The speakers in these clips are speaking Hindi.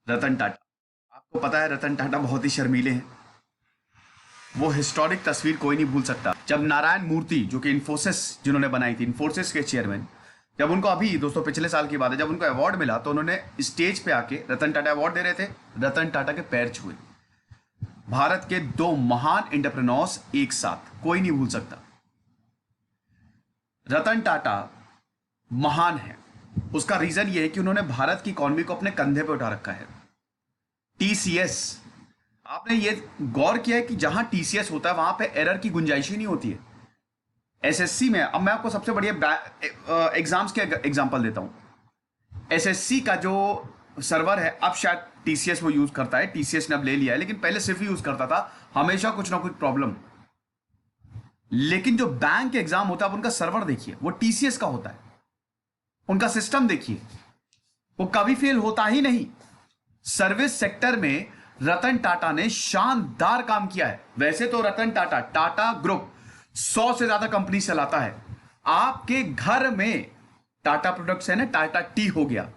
रतन टाटा। आपको पता है रतन टाटा बहुत ही शर्मीले हैं। वो हिस्टोरिक तस्वीर कोई नहीं भूल सकता। जब नारायण मूर्ति जो कि इन्फोसिस जिन्होंने बनाई थी, इन्फोसिस के चेयरमैन, जब उनको अभी दोस्तों पिछले साल की बात है, जब उनको अवार्ड मिला तो उन्होंने स्टेज पे आके रतन टाटा अवार्ड दे रहे थे, रतन टाटा के पैर छुए। भारत के दो महान एंटरप्रेन्योर्स एक साथ, कोई नहीं भूल सकता। रतन टाटा महान है। उसका रीजन ये है कि उन्होंने भारत की इकोनॉमी को अपने कंधे पे उठा रखा है। टीसीएस, आपने ये गौर किया है कि जहां टीसीएस होता है वहां पे एरर की गुंजाइश ही नहीं होती है। एसएससी में, अब मैं आपको सबसे बढ़िया एग्जाम्स के एग्जांपल देता हूं। एसएससी का जो सर्वर है, अब शायद टीसीएस वो यूज करता है, टीसीएस ने अब ले लिया है, लेकिन पहले सिर्फ यूज करता था, हमेशा कुछ ना कुछ प्रॉब्लम। लेकिन जो बैंक एग्जाम होता है उनका सर्वर देखिए, वो टीसीएस का होता है। उनका सिस्टम देखिए, वो कभी फेल होता ही नहीं। सर्विस सेक्टर में रतन टाटा ने शानदार काम किया है। वैसे तो रतन टाटा, टाटा ग्रुप 100 से ज्यादा कंपनी चलाता है। आपके घर में टाटा प्रोडक्ट्स है ना, टाटा टी हो गया,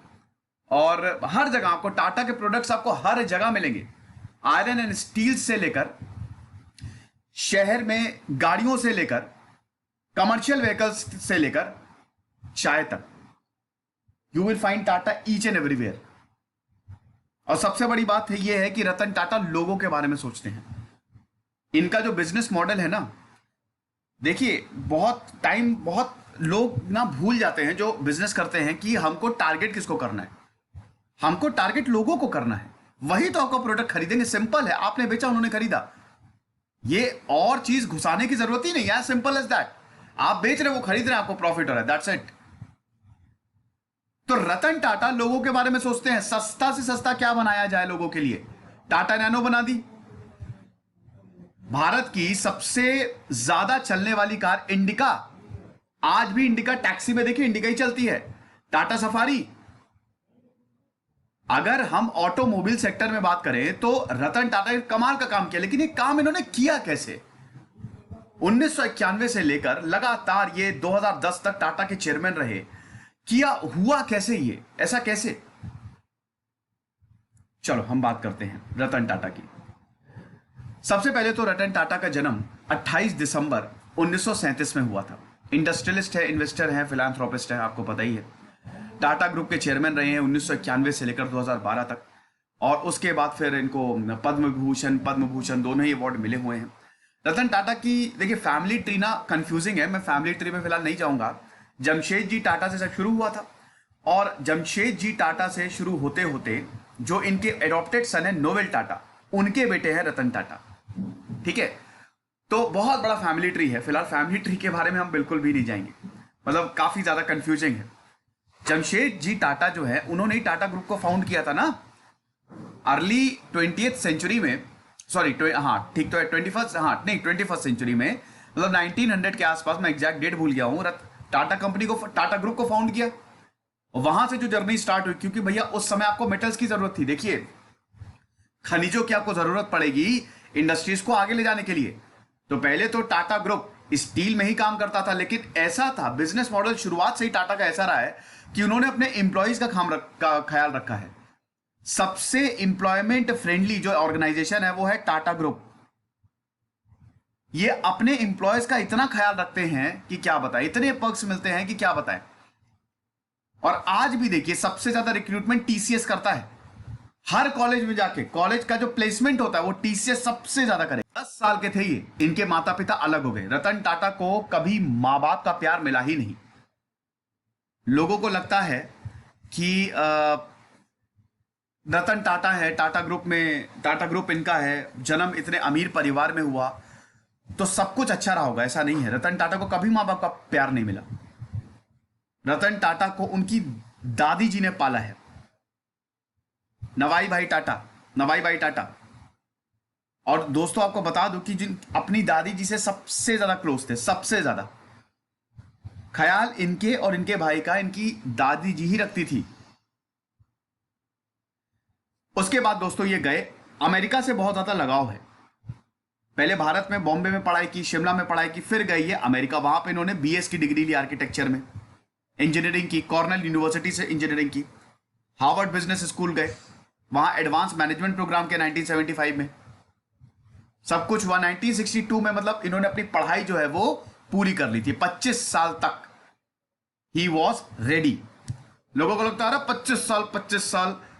और हर जगह आपको टाटा के प्रोडक्ट्स आपको हर जगह मिलेंगे। आयरन एंड स्टील से लेकर, शहर में गाड़ियों से लेकर, कमर्शियल व्हीकल्स से लेकर चाय तक, you will find Tata each and everywhere. और सबसे बड़ी बात है यह है कि रतन टाटा लोगों के बारे में सोचते हैं। इनका जो बिजनेस मॉडल है ना, देखिए बहुत लोग ना भूल जाते हैं जो बिजनेस करते हैं कि हमको टारगेट किसको करना है। हमको टारगेट लोगों को करना है, वही तो आपका प्रोडक्ट खरीदेंगे। सिंपल है, आपने बेचा, उन्होंने खरीदा। ये और चीज घुसाने की जरूरत ही नहीं है, सिंपल एज दैट। आप बेच रहे, वो खरीद रहे हैं, आपको प्रॉफिट हो रहा है, दैट्स इट। तो रतन टाटा लोगों के बारे में सोचते हैं, सस्ता से सस्ता क्या बनाया जाए लोगों के लिए। टाटा नैनो बना दी। भारत की सबसे ज्यादा चलने वाली कार इंडिका, आज भी इंडिका टैक्सी में देखिए इंडिका ही चलती है। टाटा सफारी। अगर हम ऑटोमोबाइल सेक्टर में बात करें तो रतन टाटा ने कमाल का काम किया, लेकिन ये काम इन्होंने किया कैसे? 1991 से लेकर लगातार ये 2010 तक टाटा के चेयरमैन रहे। किया हुआ कैसे ये, ऐसा कैसे? चलो हम बात करते हैं रतन टाटा की। सबसे पहले तो रतन टाटा का जन्म 28 दिसंबर 1937 में हुआ था। इंडस्ट्रियलिस्ट है, इन्वेस्टर है, फिलैंथ्रोपिस्ट है, आपको पता ही है। टाटा ग्रुप के चेयरमैन रहे हैं 1991 से लेकर 2012 तक, और उसके बाद फिर इनको पद्म भूषण दोनों ही अवार्ड मिले हुए हैं। रतन टाटा की देखिए फैमिली ट्री ना कंफ्यूजिंग है, मैं फैमिली ट्री में फिलहाल नहीं जाऊंगा। जमशेद टाटा से सब शुरू हुआ था, और जमशेद टाटा से शुरू होते होते जो इनके एडॉप्टेड सन है नोवेल टाटा, उनके बेटे हैं रतन टाटा। ठीक है, तो बहुत बड़ा फैमिली ट्री है। फिलहाल फैमिली ट्री के बारे में हम बिल्कुल भी नहीं जाएंगे, मतलब काफी ज्यादा कंफ्यूजिंग है। जमशेद टाटा जो है, उन्होंने ही टाटा ग्रुप को फाउंड किया था ना अर्ली 20th सेंचुरी में, सॉरी हाँ ठीक तो है 21st, हाँ नहीं 21st सेंचुरी में, मतलब 1900 के आसपास, मैं एग्जैक्ट डेट भूल गया हूं। टाटा कंपनी को, टाटा ग्रुप को फाउंड किया, और वहां से जो जर्नी स्टार्ट हुई, क्योंकि भैया उस समय आपको मेटल्स की जरूरत थी। देखिए खनिजों की आपको जरूरत पड़ेगी इंडस्ट्रीज को आगे ले जाने के लिए। तो पहले तो टाटा ग्रुप स्टील में ही काम करता था, लेकिन ऐसा था बिजनेस मॉडल शुरुआत से ही टाटा का ऐसा रहा है कि उन्होंने अपने एम्प्लॉयज का ख्याल रखा है। सबसे एम्प्लॉयमेंट फ्रेंडली जो ऑर्गेनाइजेशन है वो है टाटा ग्रुप। ये अपने एम्प्लॉयज का इतना ख्याल रखते हैं कि क्या बताएं, इतने पर्क्स मिलते हैं कि क्या बताएं। और आज भी देखिए सबसे ज्यादा रिक्रूटमेंट टीसीएस करता है। हर कॉलेज में जाके कॉलेज का जो प्लेसमेंट होता है वो टीसीएस सबसे ज्यादा करे। 10 साल के थे ये, इनके माता पिता अलग हो गए। रतन टाटा को कभी मां बाप का प्यार मिला ही नहीं। लोगों को लगता है कि रतन टाटा है, टाटा ग्रुप में, टाटा ग्रुप इनका है, जन्म इतने अमीर परिवार में हुआ तो सब कुछ अच्छा रहा होगा। ऐसा नहीं है। रतन टाटा को कभी मां बाप का प्यार नहीं मिला। रतन टाटा को उनकी दादी जी ने पाला है, नवाई भाई टाटा। और दोस्तों आपको बता दूं कि जिन अपनी दादी जी से सबसे ज्यादा क्लोज थे, सबसे ज्यादा ख्याल इनके और इनके भाई का इनकी दादी जी ही रखती थी। उसके बाद दोस्तों ये गए, अमेरिका से बहुत ज्यादा लगाव है। पहले भारत में बॉम्बे में पढ़ाई की, शिमला में पढ़ाई की, फिर गई है अमेरिका। वहां पे इन्होंने बीएस की डिग्री ली आर्किटेक्चर में, इंजीनियरिंग की, कॉर्नेल यूनिवर्सिटी से इंजीनियरिंग की, हार्वर्ड बिजनेस स्कूल गए, वहां एडवांस मैनेजमेंट प्रोग्राम के 1975 में सब कुछ हुआ। 1962 में मतलब इन्होंने अपनी पढ़ाई जो है वो पूरी कर ली थी। 25 साल तक ही वॉज रेडी। लोगों को लगता है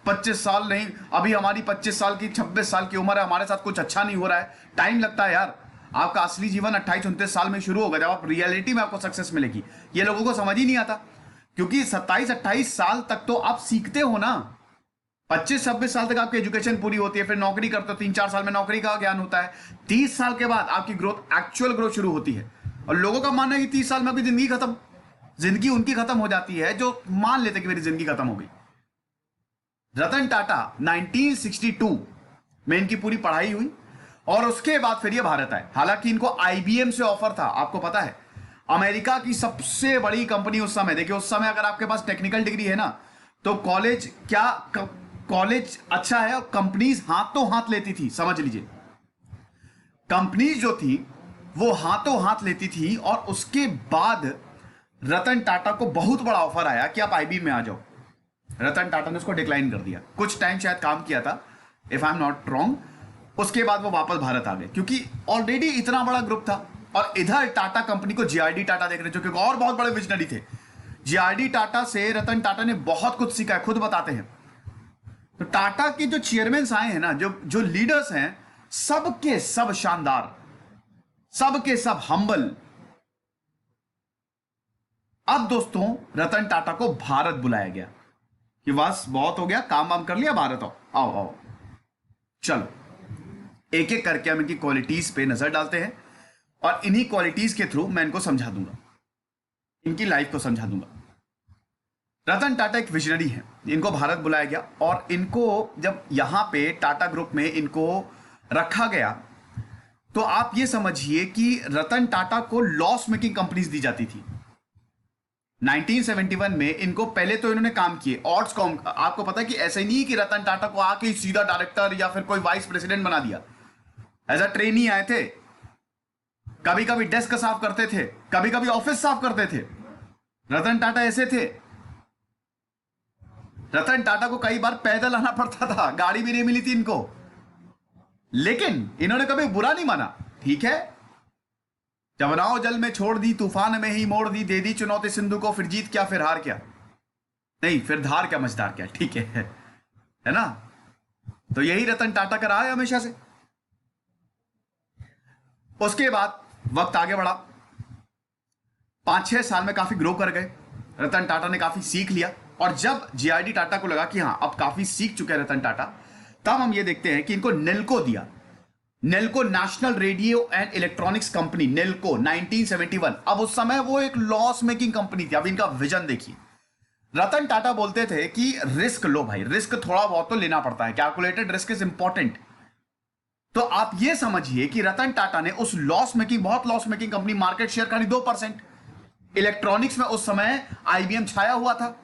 25 साल नहीं, अभी हमारी 25 साल की 26 साल की उम्र है, हमारे साथ कुछ अच्छा नहीं हो रहा है। टाइम लगता है यार। आपका असली जीवन 28-29 साल में शुरू होगा, जब आप रियलिटी में आपको सक्सेस मिलेगी। ये लोगों को समझ ही नहीं आता, क्योंकि 27-28 साल तक तो आप सीखते हो ना। 25-26 साल तक आपकी एजुकेशन पूरी होती है, फिर नौकरी करते हो, 3-4 साल में नौकरी का ज्ञान होता है। 30 साल के बाद आपकी ग्रोथ, एक्चुअल ग्रोथ शुरू होती है। और लोगों का मानना है कि 30 साल में आपकी जिंदगी खत्म। जिंदगी उनकी खत्म हो जाती है जो मान लेते कि मेरी जिंदगी खत्म हो गई। रतन टाटा 1962 में इनकी पूरी पढ़ाई हुई और उसके बाद फिर ये भारत आए। हालांकि इनको आईबीएम से ऑफर था। आपको पता है अमेरिका की सबसे बड़ी कंपनी उस समय, देखिए उस समय अगर आपके पास टेक्निकल डिग्री है ना तो कॉलेज कॉलेज अच्छा है, और कंपनीज हाथों हाथ लेती थी। समझ लीजिए, कंपनीज जो थी वो हाथों हाथ लेती थी। और उसके बाद रतन टाटा को बहुत बड़ा ऑफर आया कि आप आईबीएम में आ जाओ। रतन टाटा ने उसको डिक्लाइन कर दिया। कुछ टाइम शायद काम किया था, if I am not wrong. उसके बाद वो वापस भारत आ गए, क्योंकि ऑलरेडी इतना बड़ा ग्रुप था। और इधर टाटा कंपनी को जीआरडी टाटा देख रहे, जो कि और बहुत बड़े विजनरी थे। जीआरडी टाटा से रतन टाटा ने बहुत कुछ सीखा है, खुद बताते हैं। तो टाटा के जो चेयरमैन आए हैं ना, जो लीडर्स हैं, सबके सब शानदार, सबके सब हम्बल। अब दोस्तों रतन टाटा को भारत बुलाया गया कि बस बहुत हो गया, काम वाम कर लिया, भारत आओ आओ आओ। चलो एक एक करके हम इनकी क्वालिटीज पे नजर डालते हैं और इन्हीं क्वालिटीज के थ्रू मैं इनको समझा दूंगा, इनकी लाइफ को समझा दूंगा। रतन टाटा एक विजनरी है, इनको भारत बुलाया गया और इनको जब यहां पे टाटा ग्रुप में इनको रखा गया तो आप ये समझिए कि रतन टाटा को लॉस मेकिंग कंपनीज दी जाती थी। 1971 में इनको पहले तो इन्होंने काम किए ऑड्स कॉम। आपको पता है कि ऐसा ही नहीं कि रतन टाटा को आके सीधा डायरेक्टर या फिर कोई वाइस प्रेसिडेंट बना दिया। एज अ ट्रेनी आए थे, कभी कभी डेस्क साफ करते थे, कभी कभी ऑफिस साफ करते थे। रतन टाटा ऐसे थे। रतन टाटा को कई बार पैदल आना पड़ता था, गाड़ी भी नहीं मिली थी इनको, लेकिन इन्होंने कभी बुरा नहीं माना। ठीक है, जब नाव जल में छोड़ दी, तूफान में ही मोड़ दी, दे दी चुनौती सिंधु को, फिर जीत क्या फिर हार क्या, नहीं फिर धार क्या मझधार क्या। ठीक है ना। तो यही रतन टाटा का रहा है हमेशा से। उसके बाद वक्त आगे बढ़ा, 5-6 साल में काफी ग्रो कर गए। रतन टाटा ने काफी सीख लिया और जब जीआरडी टाटा को लगा कि हां अब काफी सीख चुके हैं रतन टाटा, तब हम ये देखते हैं कि इनको नेल्को दिया। Nelco national radio and electronics company, Nelco 1971। अब उस समय वो एक लॉस मेकिंग कंपनी थी। अब इनका विजन देखिए। रतन टाटा बोलते थे कि रिस्क लो भाई, रिस्क थोड़ा बहुत तो लेना पड़ता है, कैलकुलेटेड रिस्क इज इंपॉर्टेंट। तो आप ये समझिए कि रतन टाटा ने उस लॉस मेकिंग, बहुत loss making company, market share खाली 2%। इलेक्ट्रॉनिक्स में उस समय आईबीएम छाया हुआ था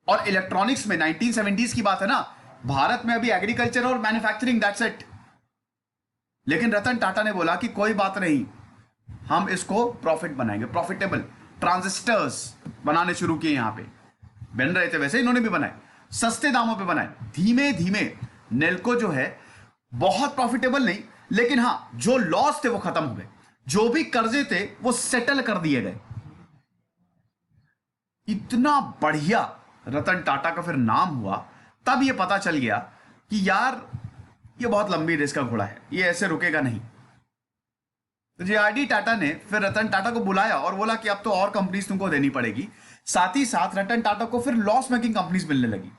और इलेक्ट्रॉनिक्स में 1970s की बात है ना, भारत में अभी एग्रीकल्चर और मैन्युफैक्चरिंग, दैट्स इट। लेकिन रतन टाटा ने बोला कि कोई बात नहीं, हम इसको प्रॉफिट बनाएंगे, प्रॉफिटेबल। ट्रांजिस्टर्स बनाने शुरू किए, यहां पे बन रहे थे वैसे, इन्होंने भी बनाए, सस्ते दामों पे बनाए। धीमे धीमे नेल्को जो है बहुत प्रॉफिटेबल नहीं, लेकिन हां जो लॉस थे वो खत्म हो गए, जो भी कर्जे थे वो सेटल कर दिए गए। इतना बढ़िया रतन टाटा का फिर नाम हुआ। तब ये पता चल गया कि यार ये बहुत लंबी रेस का घोड़ा है, ये ऐसे रुकेगा नहीं। तो जीआरडी टाटा ने फिर रतन टाटा को बुलाया और बोला कि अब तो और कंपनीज तुमको देनी पड़ेगी। साथ ही साथ रतन टाटा को फिर लॉस मेकिंग कंपनीज मिलने लगी।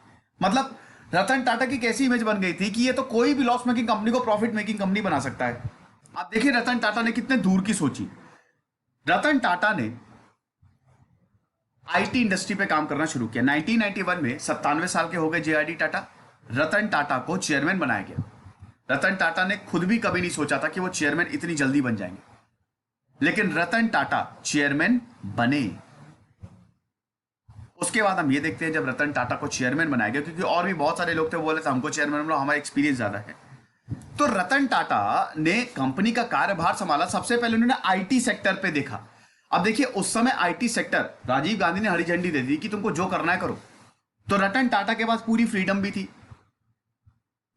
मतलब रतन टाटा की कैसी इमेज बन गई थी कि ये तो कोई भी लॉस मेकिंग कंपनी को प्रॉफिट मेकिंग कंपनी बना सकता है। आप देखिए रतन टाटा ने कितने दूर की सोची। रतन टाटा ने आईटी इंडस्ट्री पे काम करना शुरू किया। 1991 में 97 साल के हो गए जीआरडी टाटा। रतन टाटा को चेयरमैन बनाया गया। रतन टाटा ने खुद भी कभी नहीं सोचा था कि वो चेयरमैन इतनी जल्दी बन जाएंगे, लेकिन रतन टाटा चेयरमैन बने। उसके बाद हम ये देखते हैं जब रतन टाटा को चेयरमैन बनाया गया, क्योंकि और भी बहुत सारे लोग थे, बोले थे हमको चेयरमैन बनाओ, हमारा एक्सपीरियंस ज्यादा है। तो रतन टाटा ने कंपनी का कार्यभार संभाला। सबसे पहले उन्होंने आईटी सेक्टर पे देखा। अब देखिए उस समय आईटी सेक्टर, राजीव गांधी ने हरी झंडी दे दी कि तुमको जो करना है करो। तो रतन टाटा के पास पूरी फ्रीडम भी थी।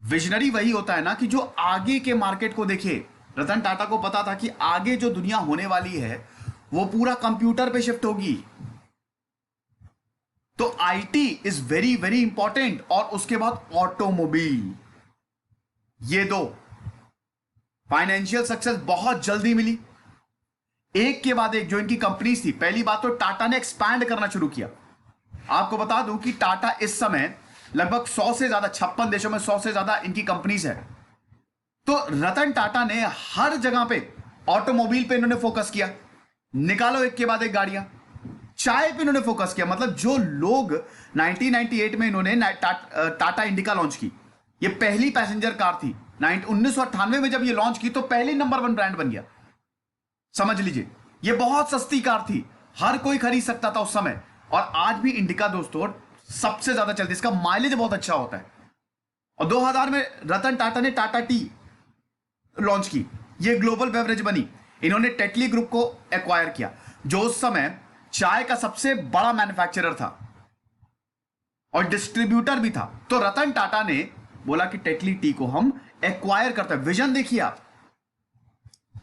विजनरी वही होता है ना कि जो आगे के मार्केट को देखे। रतन टाटा को पता था कि आगे जो दुनिया होने वाली है वो पूरा कंप्यूटर पे शिफ्ट होगी, तो IT is very very important. और उसके बाद ऑटोमोबाइल, ये दो। फाइनेंशियल सक्सेस बहुत जल्दी मिली, एक के बाद एक जो इनकी कंपनीज थी। पहली बात तो टाटा ने एक्सपैंड करना शुरू किया। आपको बता दूं कि टाटा इस समय लगभग 100 से ज्यादा, 56 देशों में 100 से ज्यादा इनकी कंपनीज है। तो रतन टाटा ने हर जगह पे ऑटोमोबाइल पे इन्होंने फोकस किया। निकालो एक के बाद एक गाड़ियां। चाय पे इन्होंने फोकस किया, मतलब जो लोग 1998 में इन्होंने टाटा इंडिका लॉन्च की, ये पहली पैसेंजर कार थी। 1998 में जब ये लॉन्च की तो पहली नंबर 1 ब्रांड बन गया। समझ लीजिए, ये बहुत सस्ती कार थी, हर कोई खरीद सकता था उस समय। और आज भी इंडिका दोस्तों सबसे ज्यादा चलती है, इसका माइलेज बहुत अच्छा होता है। और 2000 में रतन टाटा ने टाटा टी लॉन्च की, ये ग्लोबल बेवरेज बनी। इन्होंने टेटली ग्रुप को एक्वायर किया, जो उस समय चाय का सबसे बड़ा मैन्युफैक्चरर था और डिस्ट्रीब्यूटर भी था। तो रतन टाटा ने बोला कि टेटली टी को हम एक्वायर करते हैं। विजन देखिए आप,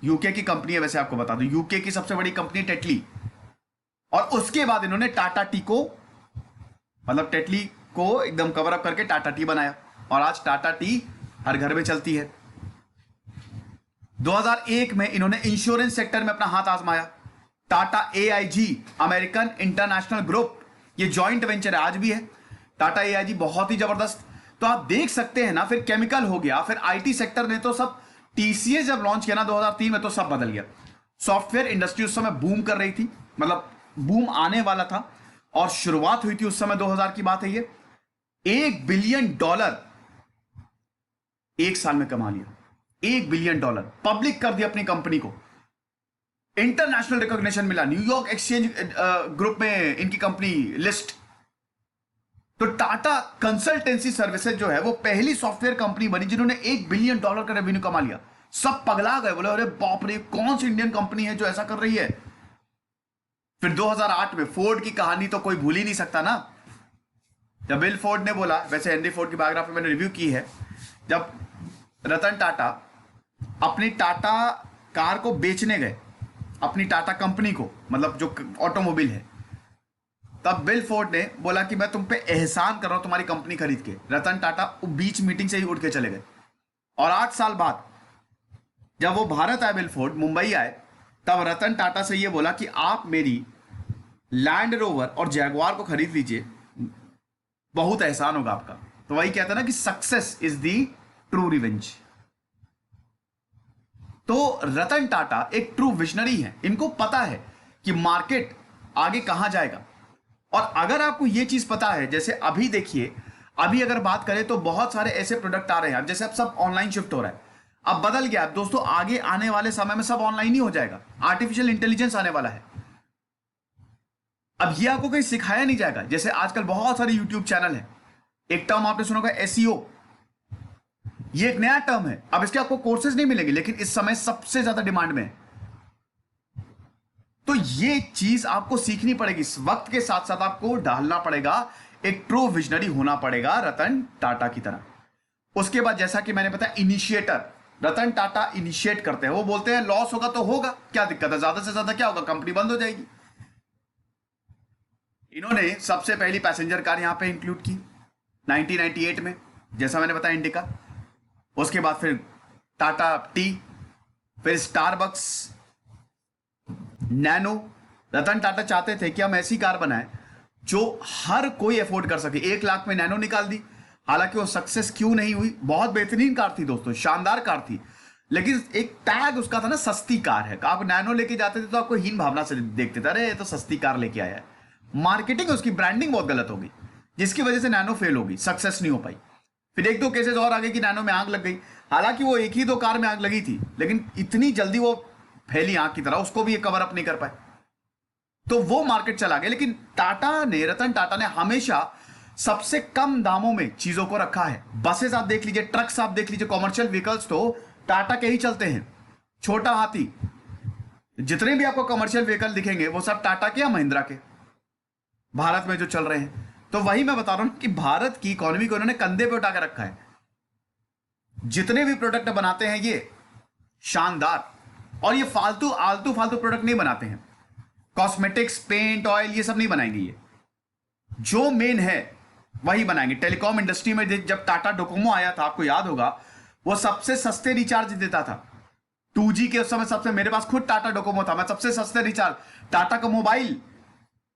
यूके की कंपनी है, वैसे आपको बता दूं यूके की सबसे बड़ी कंपनी टेटली। और उसके बाद इन्होंने टाटा टी को, मतलब टेटली को एकदम कवर अप करके टाटा टी बनाया, और आज टाटा टी हर घर में चलती है। 2001 में इन्होंने इंश्योरेंस सेक्टर में अपना हाथ आजमाया। Tata AIG, American international group, ये जॉइंट वेंचर आज भी है। टाटा एआईजी बहुत ही जबरदस्त। तो आप देख सकते हैं ना, फिर केमिकल हो गया, फिर आईटी सेक्टर ने तो सब, टीसीएस जब लॉन्च किया ना 2003 में, तो सब बदल गया। सॉफ्टवेयर इंडस्ट्री उस समय बूम कर रही थी, मतलब बूम आने वाला था, और शुरुआत हुई थी उस समय, 2000 की बात है ये। $1 बिलियन एक साल में कमा लिया। $1 बिलियन पब्लिक कर दिया अपनी कंपनी को। इंटरनेशनल रिकॉग्निशन मिला, न्यूयॉर्क एक्सचेंज ग्रुप में इनकी कंपनी लिस्ट। तो टाटा कंसल्टेंसी सर्विसेज जो है वो पहली सॉफ्टवेयर कंपनी बनी जिन्होंने $1 बिलियन का रेवेन्यू कमा लिया। सब पगला गए, बोले अरे बाप रे, कौन सी इंडियन कंपनी है जो ऐसा कर रही है। फिर 2008 में फोर्ड की कहानी तो कोई भूल ही नहीं सकता ना। जब बिल फोर्ड ने बोला, वैसे हेनरी फोर्ड की बायोग्राफी मैंने रिव्यू की है, जब रतन टाटा अपनी टाटा कार को बेचने गए, अपनी टाटा कंपनी को, मतलब जो ऑटोमोबाइल है, तब बिल फोर्ड ने बोला कि मैं तुम पे एहसान कर रहा हूं तुम्हारी कंपनी खरीद के। रतन टाटा बीच मीटिंग से ही उठ के चले गए। और 8 साल बाद जब वो भारत आए, बिल फोर्ड मुंबई आए, तब रतन टाटा से ये बोला कि आप मेरी लैंड रोवर और जैगुआर को खरीद लीजिए, बहुत एहसान होगा आपका। तो वही कहता है ना कि success is the true revenge. तो रतन टाटा एक ट्रू विजनरी है, इनको पता है कि मार्केट आगे कहां जाएगा। और अगर आपको यह चीज पता है, जैसे अभी देखिए, अभी अगर बात करें तो बहुत सारे ऐसे प्रोडक्ट आ रहे हैं, जैसे अब सब ऑनलाइन शिफ्ट हो रहा है, अब बदल गया दोस्तों। आगे आने वाले समय में सब ऑनलाइन ही हो जाएगा, आर्टिफिशियल इंटेलिजेंस आने वाला है। अब ये आपको कहीं सिखाया नहीं जाएगा। जैसे आजकल बहुत सारे यूट्यूब चैनल है, एक टर्म आपने सुना होगा एसईओ, ये एक नया टर्म है। अब इसके आपको कोर्सेज नहीं मिलेंगे, लेकिन इस समय सबसे ज्यादा डिमांड में है। तो ये चीज आपको सीखनी पड़ेगी, इस वक्त के साथ साथ आपको डालना पड़ेगा, एक ट्रू विजनरी होना पड़ेगा रतन टाटा की तरह। उसके बाद जैसा कि मैंने बताया, इनिशिएटर, रतन टाटा इनिशिएट करते हैं। वो बोलते हैं लॉस होगा तो होगा, क्या दिक्कत है, ज्यादा से ज्यादा क्या होगा, कंपनी बंद हो जाएगी। इन्होंने सबसे पहली पैसेंजर कार यहां पे इंक्लूड की 1998 में, जैसा मैंने बताया इंडिका। उसके बाद फिर टाटा टी, फिर स्टारबक्स, नैनो। रतन टाटा चाहते थे कि हम ऐसी कार बनाएं जो हर कोई अफोर्ड कर सके। 1 लाख में नैनो निकाल दी। हालांकि वो सक्सेस क्यों नहीं हुई, बहुत बेहतरीन कार थी दोस्तों, शानदार कार थी, लेकिन एक टैग उसका था ना, सस्ती कार है। आप नैनो लेके जाते थे तो आपको हीन भावना से देखते थे, अरे ये तो सस्ती कार लेके आया है। मार्केटिंग, उसकी ब्रांडिंग बहुत गलत होगी, जिसकी वजह से नैनो फेल होगी, सक्सेस नहीं हो पाई। फिर 1-2 केसेस और आगे कि नैनो में आग लग गई। हालांकि वो एक ही 2 कार में आग लगी थी, लेकिन इतनी जल्दी वो फैली आग की तरह, उसको भी कवर अप नहीं कर पाए, तो वो मार्केट चला गया। लेकिन टाटा ने, रतन टाटा ने हमेशा सबसे कम दामों में चीजों को रखा है। बसेस आप देख लीजिए, ट्रक्स आप देख लीजिए, कॉमर्शियल व्हीकल्स तो टाटा के ही चलते हैं। छोटा हाथी, जितने भी आपको कॉमर्शियल व्हीकल दिखेंगे वो सब टाटा के या महिंद्रा के भारत में जो चल रहे हैं। तो वही मैं बता रहा हूं कि भारत की इकोनॉमी को उन्होंने कंधे पे उठा के रखा है। जितने भी प्रोडक्ट बनाते हैं ये शानदार, और ये फालतू आलतू फालतू प्रोडक्ट नहीं बनाते हैं। कॉस्मेटिक्स, पेंट, ऑयल ये सब नहीं बनाएंगे। ये जो मेन है वही बनाएंगे। टेलीकॉम इंडस्ट्री में जब टाटा डोकोमो आया था, आपको याद होगा, वो सबसे सस्ते रिचार्ज देता था 2G के उस समय। सबसे, मेरे पास खुद टाटा डोकोमो था, मैं सबसे सस्ते रिचार्ज, टाटा का मोबाइल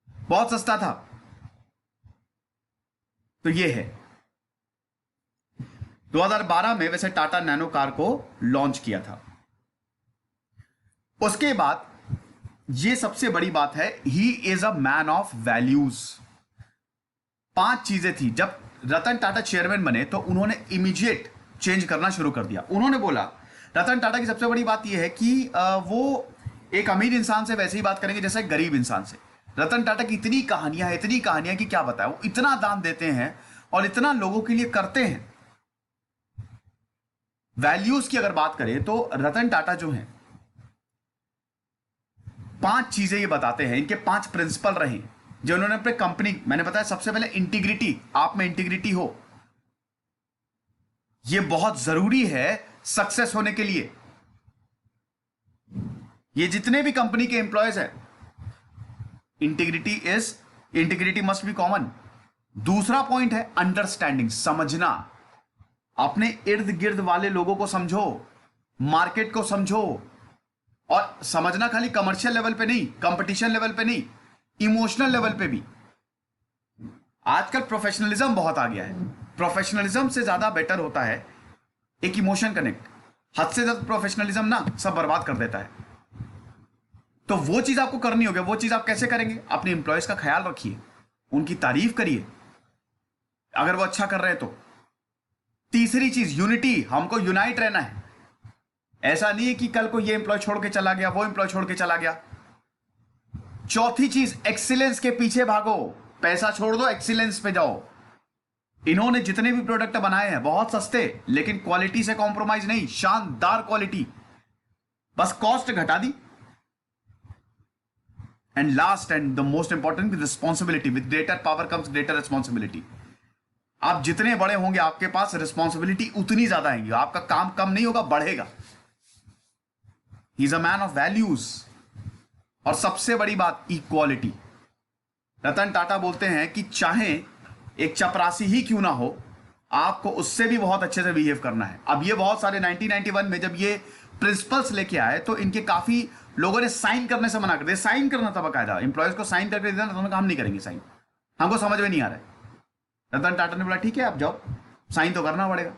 बहुत सस्ता था। तो ये है 2012 में वैसे टाटा नैनो कार को लॉन्च किया था। उसके बाद ये सबसे बड़ी बात है, ही is a man of values. 5 चीजें थी। जब रतन टाटा चेयरमैन बने तो उन्होंने इमीडिएट चेंज करना शुरू कर दिया। उन्होंने बोला, रतन टाटा की सबसे बड़ी बात यह है कि वो एक अमीर इंसान से वैसे ही बात करेंगे जैसे एक गरीब इंसान से। रतन टाटा की इतनी कहानियां कि क्या बताएं। वो इतना दान देते हैं और इतना लोगों के लिए करते हैं। वैल्यूज की अगर बात करें तो रतन टाटा जो हैं, 5 चीजें ये बताते हैं, इनके 5 प्रिंसिपल रहे जो उन्होंने अपने कंपनी, मैंने बताया सबसे पहले इंटीग्रिटी, आप में इंटीग्रिटी हो, ये बहुत जरूरी है सक्सेस होने के लिए। ये जितने भी कंपनी के एम्प्लॉयज हैं, इंटीग्रिटी मस्ट बी कॉमन। दूसरा पॉइंट है अंडरस्टैंडिंग, समझना। अपने इर्द गिर्द वाले लोगों को समझो, मार्केट को समझो, और समझना खाली कमर्शियल लेवल पे नहीं, कंपटीशन लेवल पे नहीं, इमोशनल लेवल पे भी। आजकल प्रोफेशनलिज्म बहुत आ गया है। प्रोफेशनलिज्म से ज्यादा बेटर होता है एक इमोशन कनेक्ट। हद से ज्यादा प्रोफेशनलिज्म ना सब बर्बाद कर देता है। तो वो चीज आपको करनी होगी। वो चीज आप कैसे करेंगे? अपने इंप्लॉयज का ख्याल रखिए, उनकी तारीफ करिए अगर वो अच्छा कर रहे हैं तो। तीसरी चीज यूनिटी, हमको यूनाइट रहना है। ऐसा नहीं है कि कल को ये एम्प्लॉय छोड़ के चला गया, वो एम्प्लॉय छोड़ के चला गया। चौथी चीज, एक्सीलेंस के पीछे भागो, पैसा छोड़ दो, एक्सीलेंस पे जाओ। इन्होंने जितने भी प्रोडक्ट बनाए हैं बहुत सस्ते, लेकिन क्वालिटी से कॉम्प्रोमाइज नहीं, शानदार क्वालिटी, बस कॉस्ट घटा दी। And last and the most important, with responsibility, with greater power comes greater responsibility. आप जितने बड़े होंगे आपके पास रिस्पॉन्सिबिलिटी उतनी ज्यादा आएगी, आपका काम कम नहीं होगा, बढ़ेगा। ही is a man of values. और सबसे बड़ी बात, इक्वालिटी। रतन टाटा बोलते हैं कि चाहे एक चपरासी ही क्यों ना हो, आपको उससे भी बहुत अच्छे से बिहेव करना है। अब ये बहुत सारे 1991 में जब ये प्रिंसिपल्स लेके आए तो इनके काफी लोगों ने साइन करने से मना कर दिया। साइन करना था बकायदा, इंप्लॉयज को साइन करके देना, तो उन्होंने कहा हम नहीं करेंगे साइन, हमको समझ में नहीं आ रहा है। रतन टाटा ने बोला ठीक है आप जाओ, साइन तो करना पड़ेगा।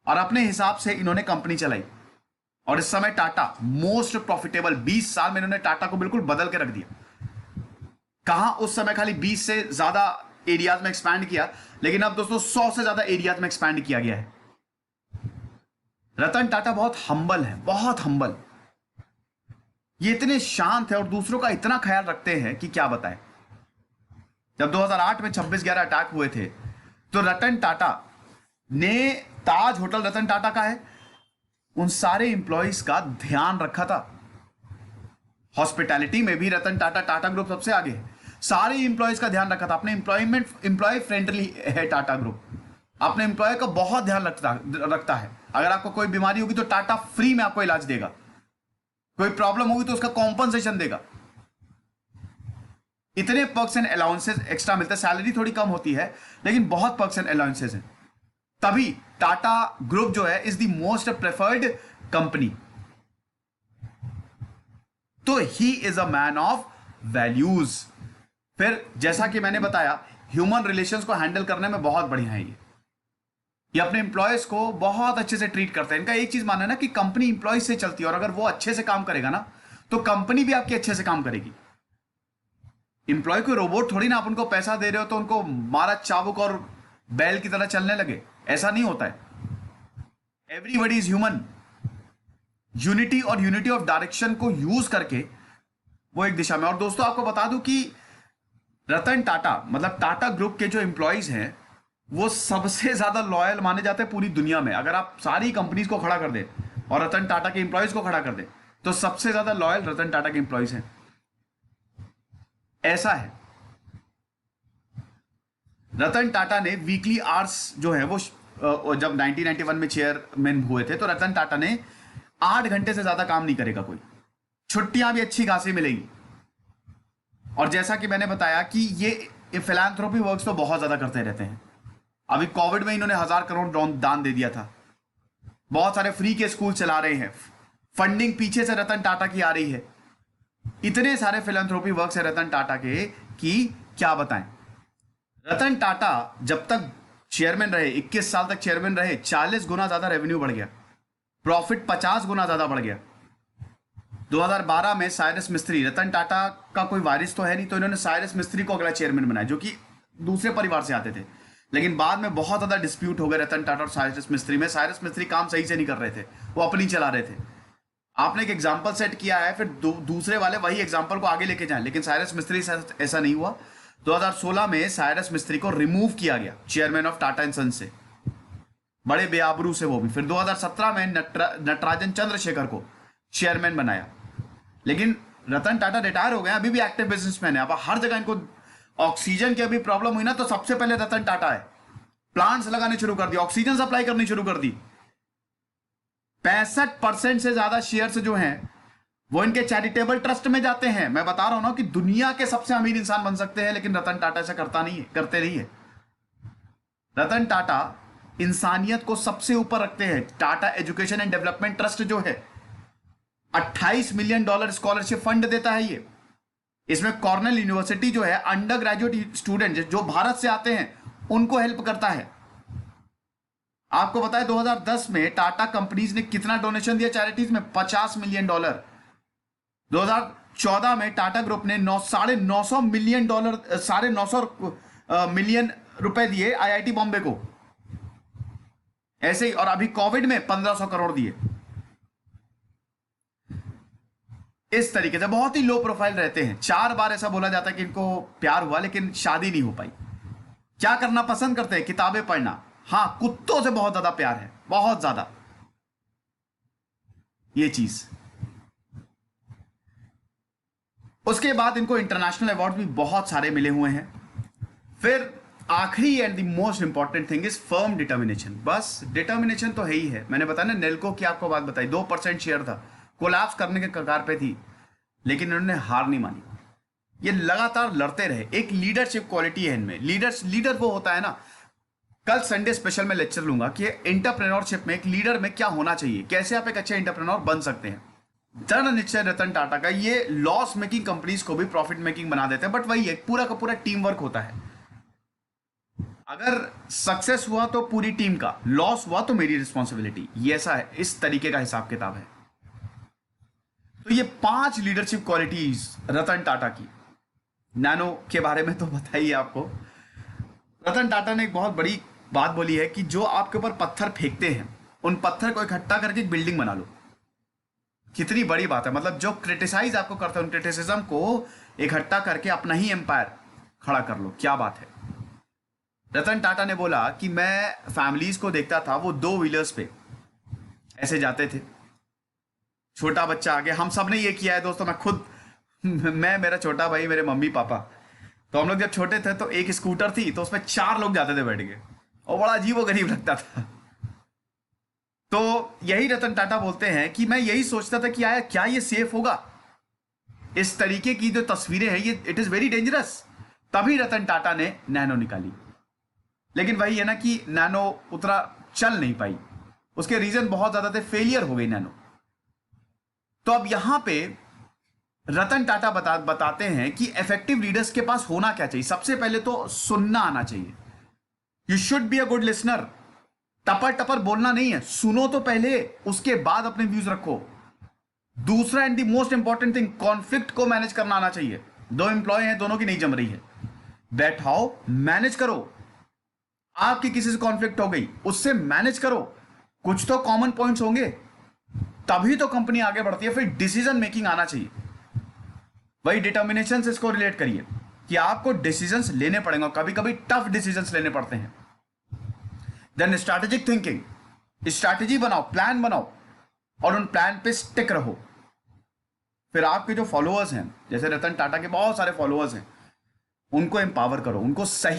और अपने हिसाब से इन्होंने कंपनी चलाई। और इस समय टाटा मोस्ट प्रॉफिटेबल, 20 साल में इन्होंने टाटा को बिल्कुल बदल के रख दिया। कहां उस समय खाली 20 से ज्यादा एरियाज में एक्सपैंड किया, लेकिन अब दोस्तों 100 से ज्यादा एरियाज में एक्सपैंड किया गया है। रतन टाटा बहुत हम्बल है, बहुत हम्बल। ये इतने शांत है और दूसरों का इतना ख्याल रखते हैं कि क्या बताएं। जब 2008 में 26/11 अटैक हुए थे तो रतन टाटा ने, ताज होटल रतन टाटा का है, उन सारे इंप्लॉइज का ध्यान रखा था। हॉस्पिटैलिटी में भी रतन टाटा, टाटा ग्रुप सबसे आगे है, सारे इंप्लॉइज का ध्यान रखा था। अपने इंप्लॉय फ्रेंडली है टाटा ग्रुप, अपने इंप्लॉय का बहुत ध्यान रखता है। अगर आपको कोई बीमारी होगी तो टाटा फ्री में आपको इलाज देगा, कोई प्रॉब्लम होगी तो उसका कॉम्पनसेशन देगा। इतने पर्क्स एंड अलाउंसेस एक्स्ट्रा मिलते हैं, सैलरी थोड़ी कम होती है लेकिन बहुत पर्क्स एंड अलाउंसेस हैं। तभी टाटा ग्रुप जो है is the most preferred company. तो he is a man of values. फिर जैसा कि मैंने बताया, ह्यूमन रिलेशंस को हैंडल करने में बहुत बढ़िया है ये अपने इंप्लॉयज को बहुत अच्छे से ट्रीट करते हैं। इनका एक चीज मानना है ना कि कंपनी इंप्लॉयज से चलती है, और अगर वो अच्छे से काम करेगा ना तो कंपनी भी आपकी अच्छे से काम करेगी। इंप्लॉय को रोबोट थोड़ी ना, आप उनको पैसा दे रहे हो तो उनको मारा चाबुक और बैल की तरह चलने लगे, ऐसा नहीं होता है। Everybody is human. यूनिटी और यूनिटी ऑफ डायरेक्शन को यूज करके वो एक दिशा में। और दोस्तों आपको बता दूं कि रतन टाटा, मतलब टाटा ग्रुप के जो एम्प्लॉयज हैं, वो सबसे ज्यादा लॉयल माने जाते हैं पूरी दुनिया में। अगर आप सारी कंपनीज को खड़ा कर दे और रतन टाटा के एम्प्लॉयज को खड़ा कर दे तो सबसे ज्यादा लॉयल रतन टाटा के एम्प्लॉयज हैं। ऐसा है। रतन टाटा ने वीकली आवर्स जो है वो जब 1991 में चेयरमैन हुए थे, तो रतन टाटा ने 8 घंटे से ज्यादा काम नहीं करेगा कोई, छुट्टियां भी अच्छी खासी मिलेंगी। और जैसा कि मैंने बताया कि ये फिलैंथ्रोपी वर्क्स तो बहुत ज्यादा करते रहते हैं। अभी कोविड में इन्होंने 1000 करोड़ दान दे दिया था, बहुत सारे फ्री के स्कूल चला रहे हैं, फंडिंग पीछे से रतन टाटा की आ रही है। इतने सारे फिलैंथ्रोपी वर्क्स है रतन टाटा के कि क्या बताएं। रतन टाटा जब तक चेयरमैन रहे, 21 साल तक चेयरमैन रहे, 40 गुना ज्यादा रेवेन्यू बढ़ गया, प्रॉफिट 50 गुना ज्यादा बढ़ गया। 2012 में साइरस मिस्त्री, रतन टाटा का कोई वारिस तो है नहीं, तो इन्होंने साइरस मिस्त्री को अगला चेयरमैन बनाया, जो कि दूसरे परिवार से आते थे। लेकिन बाद में बहुत ज्यादा डिस्प्यूट हो गए रतन टाटा और साइरस मिस्त्री में। साइरस मिस्त्री काम सही से नहीं कर रहे थे, वो अपनी चला रहे थे। आपने एक एग्जाम्पल सेट किया है, फिर दूसरे वाले वही एग्जाम्पल को आगे लेके जाएं, लेकिन साइरस मिस्त्री से ऐसा नहीं हुआ। 2016 में साइरस मिस्त्री को रिमूव किया गया chairman of Tata and Sons से, बड़े बेआबरू से वो भी। फिर 2017 में नटराजन चंद्रशेखर को चेयरमैन बनाया। लेकिन रतन टाटा रिटायर हो गए, अभी भी एक्टिव बिजनेसमैन है। अब हर जगह इनको ऑक्सीजन की अभी प्रॉब्लम हुई ना, तो सबसे पहले रतन टाटा है, प्लांट्स लगाने शुरू कर दिए, ऑक्सीजन सप्लाई करनी शुरू कर दी। 65% से ज्यादा शेयर्स जो हैं वो इनके चैरिटेबल ट्रस्ट में जाते हैं। मैं बता रहा हूं ना कि दुनिया के सबसे अमीर इंसान बन सकते हैं, लेकिन रतन टाटा ऐसा करते नहीं है। रतन टाटा इंसानियत को सबसे ऊपर रखते हैं। Tata education and development trust जो है, $28 मिलियन स्कॉलरशिप फंड देता है ये। इसमें कॉर्नेल यूनिवर्सिटी जो है, अंडर ग्रेजुएट स्टूडेंट जो भारत से आते हैं उनको हेल्प करता है। आपको बताया 2010 में टाटा कंपनीज ने कितना डोनेशन दिया चैरिटीज में, $50 मिलियन। 2014 में टाटा ग्रुप ने 950 मिलियन रुपए दिए आईआईटी बॉम्बे को, ऐसे ही। और अभी कोविड में 1500 करोड़ दिए। इस तरीके से बहुत ही लो प्रोफाइल रहते हैं। 4 बार ऐसा बोला जाता है कि इनको प्यार हुआ, लेकिन शादी नहीं हो पाई। क्या करना पसंद करते हैं? किताबें पढ़ना। हां, कुत्तों से बहुत ज्यादा प्यार है, बहुत ज्यादा। ये चीज। उसके बाद इनको इंटरनेशनल अवार्ड भी बहुत सारे मिले हुए हैं। फिर आखिरी and the most important thing is firm determination. बस डिटर्मिनेशन तो है ही है। मैंने बताया ना, नेल्को की आपको बात बताई, 2% शेयर था, कोलैप्स करने के कगार पे थी, लेकिन इन्होंने हार नहीं मानी। ये लगातार लड़ते रहे। एक लीडरशिप क्वालिटी है इनमें। लीडर वो होता है ना, कल संडे स्पेशल में लेक्चर लूंगा कि एंटरप्रेन्योरशिप में एक लीडर में क्या होना चाहिए, कैसे आप एक अच्छे एंटरप्रेन्योर बन सकते हैं। दृढ़ निश्चय रतन टाटा का, ये लॉस मेकिंग कंपनीज को भी प्रॉफिट मेकिंग बना देते हैं। बट वही है, पूरा का पूरा टीम वर्क होता है। अगर सक्सेस हुआ तो पूरी टीम का, लॉस हुआ तो मेरी रिस्पॉन्सिबिलिटी। ये ऐसा है, इस तरीके का हिसाब किताब है। तो ये 5 लीडरशिप क्वालिटीज रतन टाटा की। नैनो के बारे में तो बताइए आपको। रतन टाटा ने एक बहुत बड़ी बात बोली है कि जो आपके ऊपर पत्थर फेंकते हैं, उन पत्थर को इकट्ठा करके एक बिल्डिंग बना लो। कितनी बड़ी बात है। मतलब जो क्रिटिसाइज आपको करते हैं, उन क्रिटिसिज्म को इकट्ठा करके अपना ही एम्पायर खड़ा कर लो। क्या बात है। रतन टाटा ने बोला कि मैं फैमिलीज को देखता था, वो 2 व्हीलर्स पे ऐसे जाते थे, छोटा बच्चा आगे। हम सब ने ये किया है दोस्तों। मैं खुद, मैं, मेरा छोटा भाई, मेरे मम्मी पापा, तो हम लोग जब छोटे थे तो एक स्कूटर थी, तो उसमें 4 लोग जाते थे बैठ के, और बड़ा अजीब व गरीब लगता था। तो यही रतन टाटा बोलते हैं कि मैं यही सोचता था कि आया क्या ये सेफ होगा। इस तरीके की जो तस्वीरें हैं, ये इट इज वेरी डेंजरस। तभी रतन टाटा ने नैनो निकाली। लेकिन वही है ना कि नैनो उतना चल नहीं पाई। उसके रीजन बहुत ज्यादा थे, फेलियर हो गई नैनो। तो अब यहां पे रतन टाटा बताते हैं कि इफेक्टिव लीडर्स के पास होना क्या चाहिए। सबसे पहले तो सुनना आना चाहिए। You should be a good listener. टपर टपर बोलना नहीं है, सुनो तो पहले, उसके बाद अपने व्यूज रखो। दूसरा and the most important thing, conflict को मैनेज करना आना चाहिए। 2 एम्प्लॉय हैं, दोनों की नहीं जम रही है, बैठाओ, मैनेज करो। आपकी किसी से कॉन्फ्लिक्ट हो गई, उससे मैनेज करो। कुछ तो कॉमन पॉइंट्स होंगे, तभी तो कंपनी आगे बढ़ती है। फिर डिसीजन मेकिंग आना चाहिए। वही डिटर्मिनेशन से इसको रिलेट करिए कि आपको डिसीजंस लेने पड़ेंगे, कभी कभी टफ डिसीजंस लेने पड़ते हैं। देन स्ट्रैटेजिक थिंकिंग, स्ट्रैटेजी बनाओ, प्लान बनाओ, और उन प्लान पे स्टिक रहो। फिर आपके जो फॉलोअर्स हैं, जैसे रतन टाटा के बहुत सारे फॉलोअर्स हैं, उनको एम्पावर करो, उनको सही